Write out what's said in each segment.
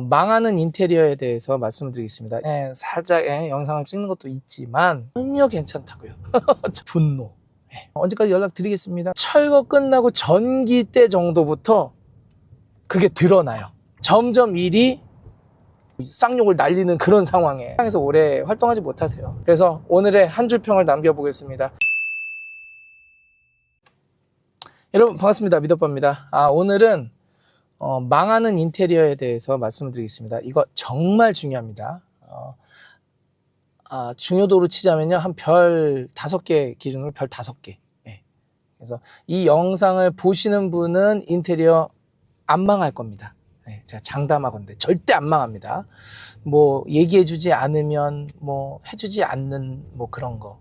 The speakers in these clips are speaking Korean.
망하는 인테리어에 대해서 말씀을 드리겠습니다. 살짝 영상을 찍는 것도 있지만 전혀 괜찮다고요. 분노. 언제까지 연락드리겠습니다. 철거 끝나고 전기 때 정도부터 그게 드러나요. 점점 일이 쌍욕을 날리는 그런 상황에 상에서 오래 활동하지 못하세요. 그래서 오늘의 한 줄 평을 남겨보겠습니다. 여러분 반갑습니다. 미더빠입니다. 오늘은 망하는 인테리어에 대해서 말씀을 드리겠습니다. 이거 정말 중요합니다. 중요도로 치자면요, 한 별 5개 기준으로 별 5개. 그래서 이 영상을 보시는 분은 인테리어 안 망할 겁니다. 제가 장담하건대 절대 안 망합니다. 뭐 얘기해주지 않으면 뭐 해주지 않는 뭐 그런 거,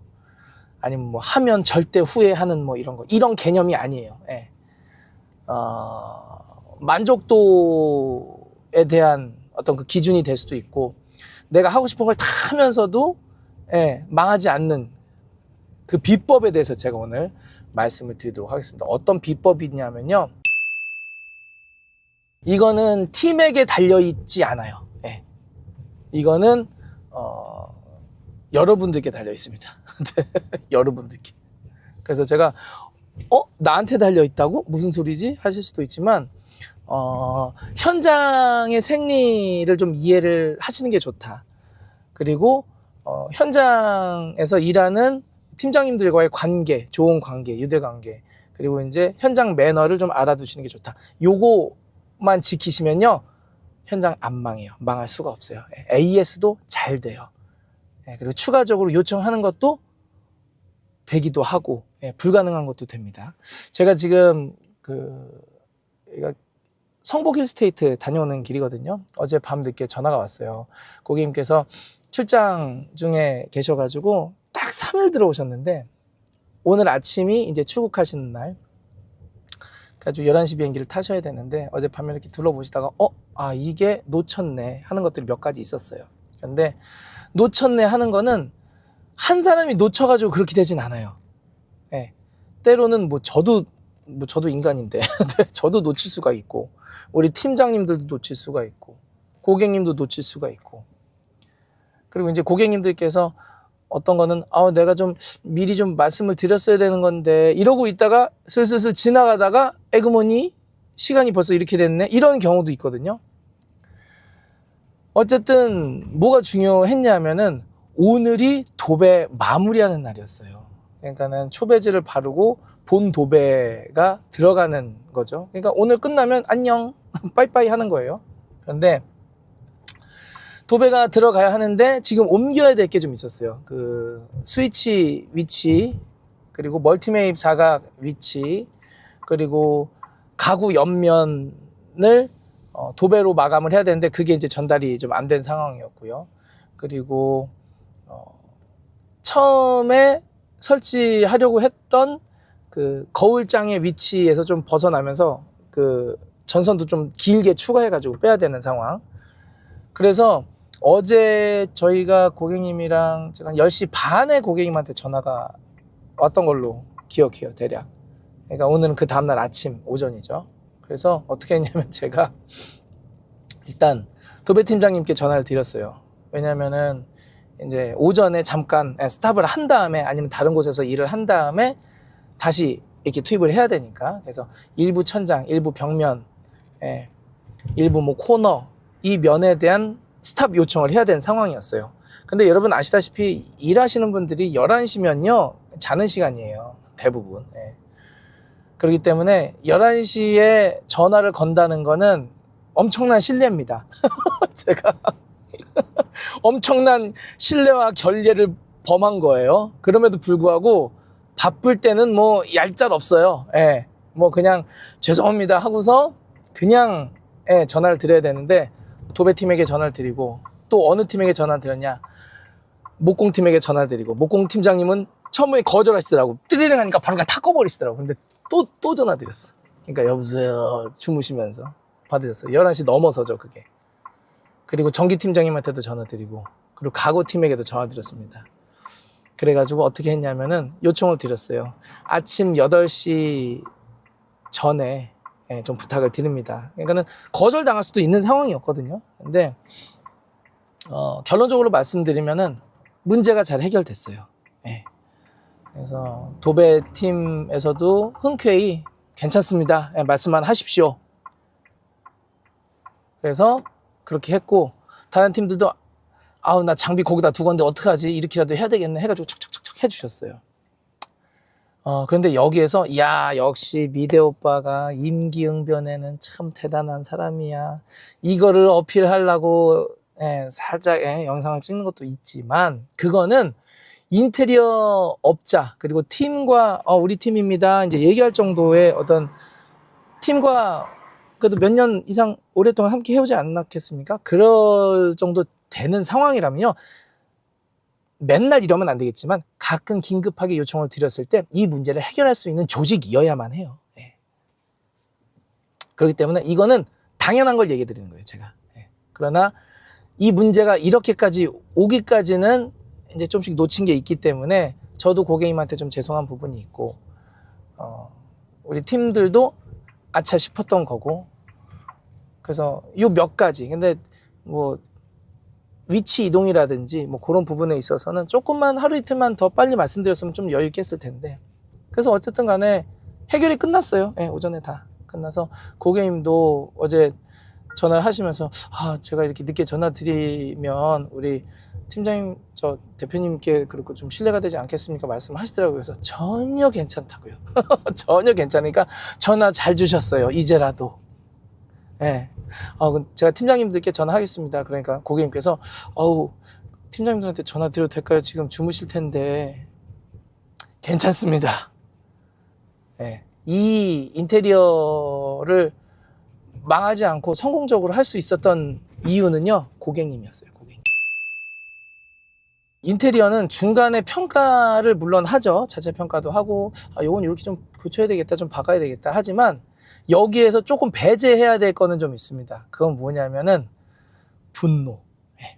아니면 뭐 하면 절대 후회하는 뭐 이런 거, 이런 개념이 아니에요. 만족도에 대한 어떤 그 기준이 될 수도 있고, 내가 하고 싶은 걸 다 하면서도 망하지 않는 그 비법에 대해서 제가 오늘 말씀을 드리도록 하겠습니다. 어떤 비법이냐면요, 이거는 팀에게 달려있지 않아요. 이거는 여러분들께 달려있습니다. 여러분들께. 그래서 제가 나한테 달려있다고? 무슨 소리지? 하실 수도 있지만 현장의 생리를 좀 이해를 하시는 게 좋다. 그리고 현장에서 일하는 팀장님들과의 관계, 좋은 관계, 유대관계, 그리고 이제 현장 매너를 좀 알아두시는 게 좋다. 요거만 지키시면요, 현장 안 망해요. 망할 수가 없어요. AS도 잘 돼요. 그리고 추가적으로 요청하는 것도 되기도 하고, 불가능한 것도 됩니다. 제가 지금 성북 힐스테이트 다녀오는 길이거든요. 어제 밤 늦게 전화가 왔어요. 고객님께서 출장 중에 계셔가지고 딱 3일 들어오셨는데, 오늘 아침이 이제 출국하시는 날, 그래가지고 11시 비행기를 타셔야 되는데, 어젯밤에 이렇게 둘러보시다가 이게 놓쳤네 하는 것들이 몇 가지 있었어요. 그런데 놓쳤네 하는 거는 한 사람이 놓쳐가지고 그렇게 되진 않아요. 때로는 저도 인간인데 저도 놓칠 수가 있고, 우리 팀장님들도 놓칠 수가 있고, 고객님도 놓칠 수가 있고, 그리고 이제 고객님들께서 어떤 거는 내가 좀 미리 좀 말씀을 드렸어야 되는 건데 이러고 있다가 슬슬 지나가다가 에그머니 시간이 벌써 이렇게 됐네, 이런 경우도 있거든요. 어쨌든 뭐가 중요했냐면은 오늘이 도배 마무리하는 날이었어요. 그러니까는 초배지를 바르고 본 도배가 들어가는 거죠. 그러니까 오늘 끝나면 안녕 빠이빠이 하는 거예요. 그런데 도배가 들어가야 하는데 지금 옮겨야 될 게 좀 있었어요. 그 스위치 위치, 그리고 멀티매입 사각 위치, 그리고 가구 옆면을 도배로 마감을 해야 되는데 그게 이제 전달이 좀 안 된 상황이었고요. 그리고 처음에 설치하려고 했던 그 거울장의 위치에서 좀 벗어나면서 그 전선도 좀 길게 추가해가지고 빼야 되는 상황. 그래서 어제 저희가 고객님이랑 제가 10시 반에 고객님한테 전화가 왔던 걸로 기억해요, 대략. 그러니까 오늘은 그 다음날 아침 오전이죠. 그래서 어떻게 했냐면 제가 일단 도배팀장님께 전화를 드렸어요. 왜냐면은 이제 오전에 잠깐 스탑을 한 다음에, 아니면 다른 곳에서 일을 한 다음에 다시 이렇게 투입을 해야 되니까. 그래서 일부 천장, 일부 벽면, 일부 뭐 코너, 이 면에 대한 스탑 요청을 해야 되는 상황이었어요. 근데 여러분 아시다시피 일하시는 분들이 11시면요 자는 시간이에요, 대부분. 그렇기 때문에 11시에 전화를 건다는 거는 엄청난 신뢰입니다. 제가 엄청난 신뢰와 결례를 범한 거예요. 그럼에도 불구하고 바쁠 때는 뭐 얄짤 없어요. 뭐 그냥 죄송합니다 하고서 그냥 전화를 드려야 되는데, 도배팀에게 전화를 드리고, 또 어느 팀에게 전화를 드렸냐, 목공팀에게 전화를 드리고, 목공팀장님은 처음에 거절하시더라고. 띠리링 하니까 바로 그냥 다 꺼버리시더라고. 근데 또 전화 드렸어. 그러니까 여보세요 주무시면서 받으셨어요. 11시 넘어서죠 그게. 그리고 전기팀장님한테도 전화 드리고, 그리고 가구팀에게도 전화 드렸습니다. 그래가지고 어떻게 했냐면은 요청을 드렸어요. 아침 8시 전에 예, 좀 부탁을 드립니다. 그러니까는 거절당할 수도 있는 상황이었거든요. 근데 결론적으로 말씀드리면은 문제가 잘 해결됐어요. 예. 그래서 도배 팀에서도 흔쾌히 괜찮습니다. 예, 말씀만 하십시오. 그래서 그렇게 했고, 다른 팀들도 아우 나 장비 거기다 두고 왔는데 어떡하지, 이렇게라도 해야 되겠네 해가지고 척척척척 해주셨어요. 그런데 여기에서 야 역시 미대 오빠가 임기응변에는 참 대단한 사람이야, 이거를 어필하려고 살짝 영상을 찍는 것도 있지만, 그거는 인테리어 업자 그리고 팀과 우리 팀입니다 이제 얘기할 정도의 어떤, 팀과 그래도 몇 년 이상 오랫동안 함께 해오지 않았겠습니까? 그럴 정도 되는 상황이라면요, 맨날 이러면 안 되겠지만 가끔 긴급하게 요청을 드렸을 때 이 문제를 해결할 수 있는 조직이어야만 해요. 예. 그렇기 때문에 이거는 당연한 걸 얘기해 드리는 거예요, 제가. 예. 그러나 이 문제가 이렇게까지 오기까지는 이제 좀씩 놓친 게 있기 때문에 저도 고객님한테 좀 죄송한 부분이 있고, 우리 팀들도 아차 싶었던 거고, 그래서 요 몇 가지, 근데 뭐 위치 이동이라든지 뭐 그런 부분에 있어서는 조금만 하루 이틀만 더 빨리 말씀드렸으면 좀 여유 있게 했을 텐데, 그래서 어쨌든 간에 해결이 끝났어요. 예, 오전에 다 끝나서 고객님도 어제 전화를 하시면서 제가 이렇게 늦게 전화 드리면 우리 팀장님 저 대표님께 그렇고 좀 신뢰가 되지 않겠습니까 말씀을 하시더라고요. 그래서 전혀 괜찮다고요. 전혀 괜찮으니까 전화 잘 주셨어요, 이제라도. 예. 제가 팀장님들께 전화하겠습니다. 그러니까 고객님께서 팀장님들한테 전화 드려도 될까요? 지금 주무실 텐데. 괜찮습니다. 예. 이 인테리어를 망하지 않고 성공적으로 할 수 있었던 이유는요, 고객님이었어요. 고객님. 인테리어는 중간에 평가를 물론 하죠. 자체 평가도 하고 요건 이렇게 좀 고쳐야 되겠다, 좀 바꿔야 되겠다 하지만, 여기에서 조금 배제해야 될 거는 좀 있습니다. 그건 뭐냐면은 분노.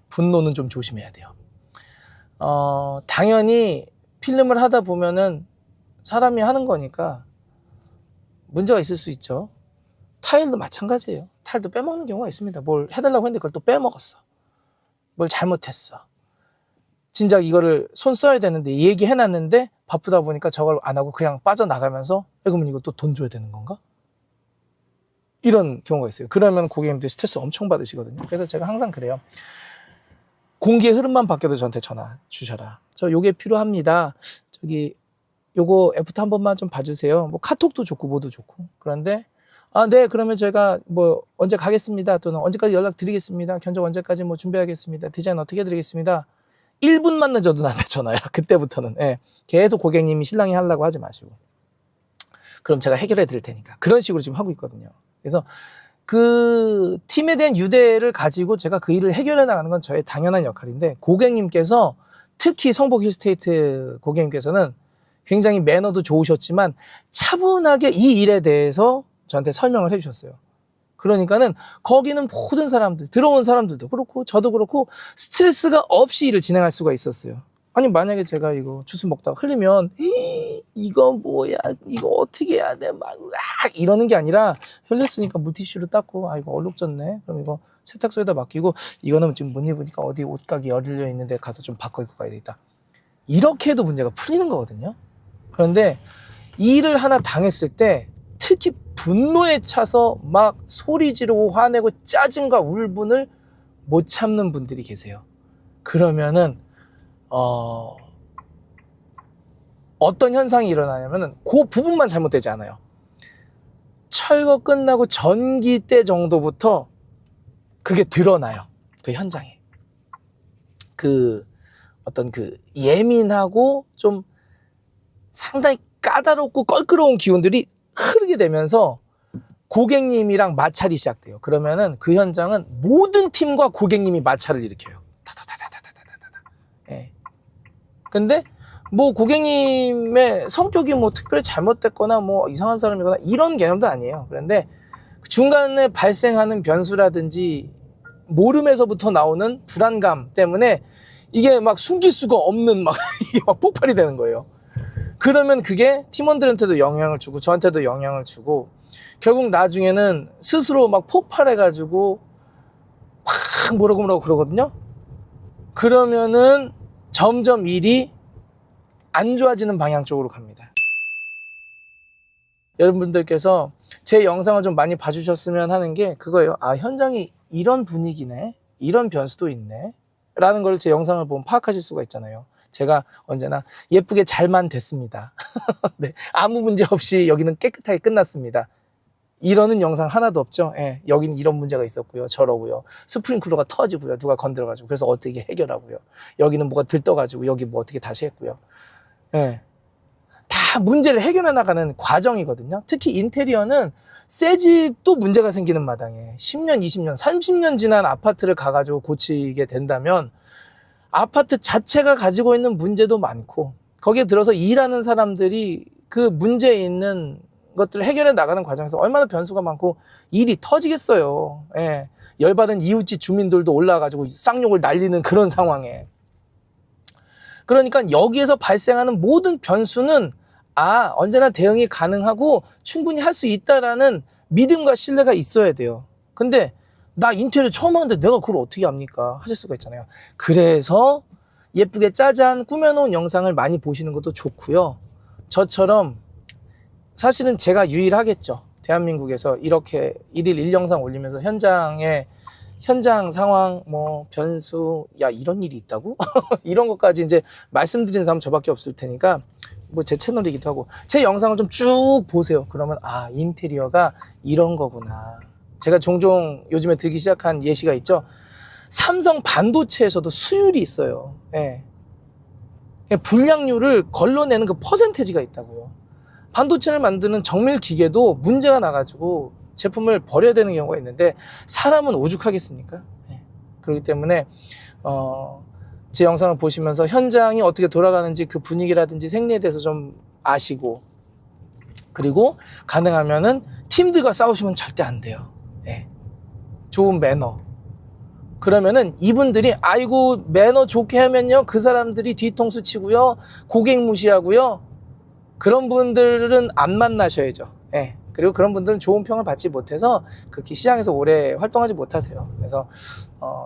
분노는 좀 조심해야 돼요. 당연히 필름을 하다 보면은 사람이 하는 거니까 문제가 있을 수 있죠. 타일도 마찬가지예요. 타일도 빼먹는 경우가 있습니다. 뭘 해달라고 했는데 그걸 또 빼먹었어. 뭘 잘못했어. 진작 이거를 손 써야 되는데 얘기해놨는데 바쁘다 보니까 저걸 안 하고 그냥 빠져나가면서 그러면 이거 또 돈 줘야 되는 건가? 이런 경우가 있어요. 그러면 고객님들이 스트레스 엄청 받으시거든요. 그래서 제가 항상 그래요. 공기의 흐름만 바뀌어도 저한테 전화 주셔라. 저 요게 필요합니다. 저기 요거 애프터 한 번만 좀 봐주세요. 뭐 카톡도 좋고 뭐도 좋고. 그런데 네 그러면 제가 뭐 언제 가겠습니다. 또는 언제까지 연락 드리겠습니다. 견적 언제까지 뭐 준비하겠습니다. 디자인 어떻게 드리겠습니다. 1분만 늦어도 나한테 전화해라. 그때부터는. 계속 고객님이 신랑이 하려고 하지 마시고. 그럼 제가 해결해 드릴 테니까. 그런 식으로 지금 하고 있거든요. 그래서 그 팀에 대한 유대를 가지고 제가 그 일을 해결해 나가는 건 저의 당연한 역할인데, 고객님께서 특히 성복 힐스테이트 고객님께서는 굉장히 매너도 좋으셨지만 차분하게 이 일에 대해서 저한테 설명을 해주셨어요. 그러니까는 거기는 모든 사람들, 들어온 사람들도 그렇고 저도 그렇고 스트레스가 없이 일을 진행할 수가 있었어요. 아니 만약에 제가 이거 주스 먹다가 흘리면 이거 뭐야, 이거 어떻게 해야 돼, 막 으악 이러는 게 아니라, 흘렸으니까 물티슈로 닦고 이거 얼룩졌네, 그럼 이거 세탁소에다 맡기고, 이거는 지금 못 입으니까 어디 옷가게 열려 있는데 가서 좀 바꿔 입고 가야 되겠다, 이렇게 해도 문제가 풀리는 거거든요. 그런데 일을 하나 당했을 때 특히 분노에 차서 막 소리 지르고 화내고 짜증과 울분을 못 참는 분들이 계세요. 그러면은 어떤 현상이 일어나냐면은 그 부분만 잘못되지 않아요. 철거 끝나고 전기때 정도부터 그게 드러나요. 그 현장에. 그 어떤 그 예민하고 좀 상당히 까다롭고 껄끄러운 기운들이 흐르게 되면서 고객님이랑 마찰이 시작돼요. 그러면은 그 현장은 모든 팀과 고객님이 마찰을 일으켜요. 예. 근데 뭐 고객님의 성격이 뭐 특별히 잘못됐거나 뭐 이상한 사람이거나 이런 개념도 아니에요. 그런데 중간에 발생하는 변수라든지 모름에서부터 나오는 불안감 때문에 이게 막 숨길 수가 없는 막 이게 막 폭발이 되는 거예요. 그러면 그게 팀원들한테도 영향을 주고 저한테도 영향을 주고 결국 나중에는 스스로 막 폭발해가지고 막 뭐라고 그러거든요. 그러면은 점점 일이 안 좋아지는 방향 쪽으로 갑니다. 여러분들께서 제 영상을 좀 많이 봐주셨으면 하는 게 그거예요. 아, 현장이 이런 분위기네, 이런 변수도 있네 라는 걸 제 영상을 보면 파악하실 수가 있잖아요. 제가 언제나 예쁘게 잘만 됐습니다. 네, 아무 문제 없이 여기는 깨끗하게 끝났습니다. 이러는 영상 하나도 없죠. 예, 여기는 이런 문제가 있었고요. 저러고요. 스프링클러가 터지고요. 누가 건드려가지고. 그래서 어떻게 해결하고요. 여기는 뭐가 들떠가지고 여기 뭐 어떻게 다시 했고요. 예, 다 문제를 해결해 나가는 과정이거든요. 특히 인테리어는 새 집도 문제가 생기는 마당에 10년, 20년, 30년 지난 아파트를 가가지고 고치게 된다면 아파트 자체가 가지고 있는 문제도 많고 거기에 들어서 일하는 사람들이 그 문제에 있는 것들을 해결해 나가는 과정에서 얼마나 변수가 많고 일이 터지겠어요. 예. 열받은 이웃집 주민들도 올라와가지고 쌍욕을 날리는 그런 상황에. 그러니까 여기에서 발생하는 모든 변수는 언제나 대응이 가능하고 충분히 할 수 있다라는 믿음과 신뢰가 있어야 돼요. 근데 나 인테리어 처음 하는데 내가 그걸 어떻게 합니까? 하실 수가 있잖아요. 그래서 예쁘게 짜잔 꾸며놓은 영상을 많이 보시는 것도 좋고요. 저처럼 사실은 제가 유일하겠죠. 대한민국에서 이렇게 1일 1영상 올리면서 현장 상황, 뭐 변수, 야 이런 일이 있다고? 이런 것까지 이제 말씀드리는 사람 저밖에 없을 테니까 뭐 제 채널이기도 하고 제 영상을 좀 쭉 보세요. 그러면 인테리어가 이런 거구나. 제가 종종 요즘에 들기 시작한 예시가 있죠. 삼성 반도체에서도 수율이 있어요. 예. 불량률을 걸러내는 그 퍼센테이지가 있다고요. 반도체를 만드는 정밀 기계도 문제가 나가지고 제품을 버려야 되는 경우가 있는데 사람은 오죽하겠습니까? 예. 그렇기 때문에 제 영상을 보시면서 현장이 어떻게 돌아가는지 그 분위기라든지 생리에 대해서 좀 아시고 그리고 가능하면은 팀들과 싸우시면 절대 안 돼요. 예. 좋은 매너. 그러면은 이분들이 아이고 매너 좋게 하면요 그 사람들이 뒤통수 치고요 고객 무시하고요 그런 분들은 안 만나셔야죠. 예. 그리고 그런 분들은 좋은 평을 받지 못해서 그렇게 시장에서 오래 활동하지 못하세요. 그래서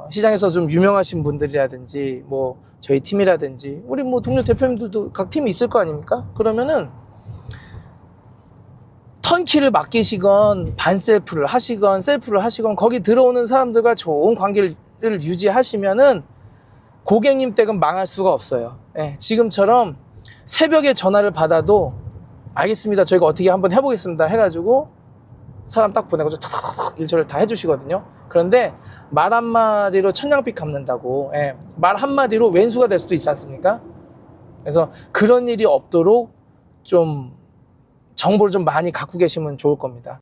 시장에서 좀 유명하신 분들이라든지 뭐 저희 팀이라든지 우리 뭐 동료 대표님들도 각 팀이 있을 거 아닙니까? 그러면은 턴키를 맡기시건 반셀프를 하시건 셀프를 하시건 거기 들어오는 사람들과 좋은 관계를 유지하시면은 고객님 댁은 망할 수가 없어요. 예, 지금처럼 새벽에 전화를 받아도 알겠습니다. 저희가 어떻게 한번 해보겠습니다. 해가지고 사람 딱 보내가지고 탁탁탁 일처리를 다 해주시거든요. 그런데 말 한마디로 천냥빚 갚는다고 말 한마디로 왼수가 될 수도 있지 않습니까? 그래서 그런 일이 없도록 좀 정보를 좀 많이 갖고 계시면 좋을 겁니다.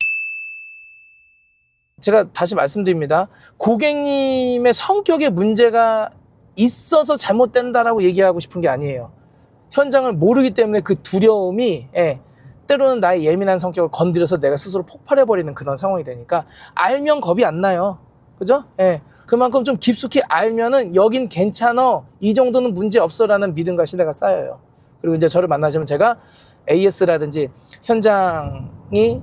제가 다시 말씀드립니다. 고객님의 성격에 문제가 있어서 잘못된다라고 얘기하고 싶은 게 아니에요. 현장을 모르기 때문에 그 두려움이 때로는 나의 예민한 성격을 건드려서 내가 스스로 폭발해버리는 그런 상황이 되니까 알면 겁이 안 나요. 그죠? 그만큼 좀 깊숙이 알면은 여긴 괜찮아. 이 정도는 문제 없어 라는 믿음과 신뢰가 쌓여요. 그리고 이제 저를 만나시면 제가 AS라든지 현장이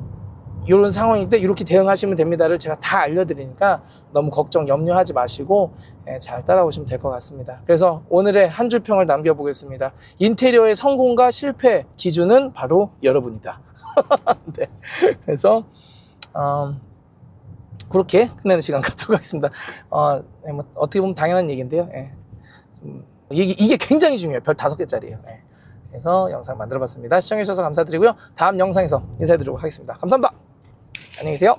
이런 상황일 때 이렇게 대응하시면 됩니다를 제가 다 알려드리니까 너무 걱정 염려하지 마시고 잘 따라오시면 될 것 같습니다. 그래서 오늘의 한 줄 평을 남겨보겠습니다. 인테리어의 성공과 실패 기준은 바로 여러분이다. 네. 그래서 그렇게 끝내는 시간 갖도록 하겠습니다. 뭐 어떻게 보면 당연한 얘기인데요. 이게 굉장히 중요해요. 별 5개짜리예요. 그래서 영상 만들어봤습니다. 시청해주셔서 감사드리고요. 다음 영상에서 인사드리도록 하겠습니다. 감사합니다. 안녕히 계세요.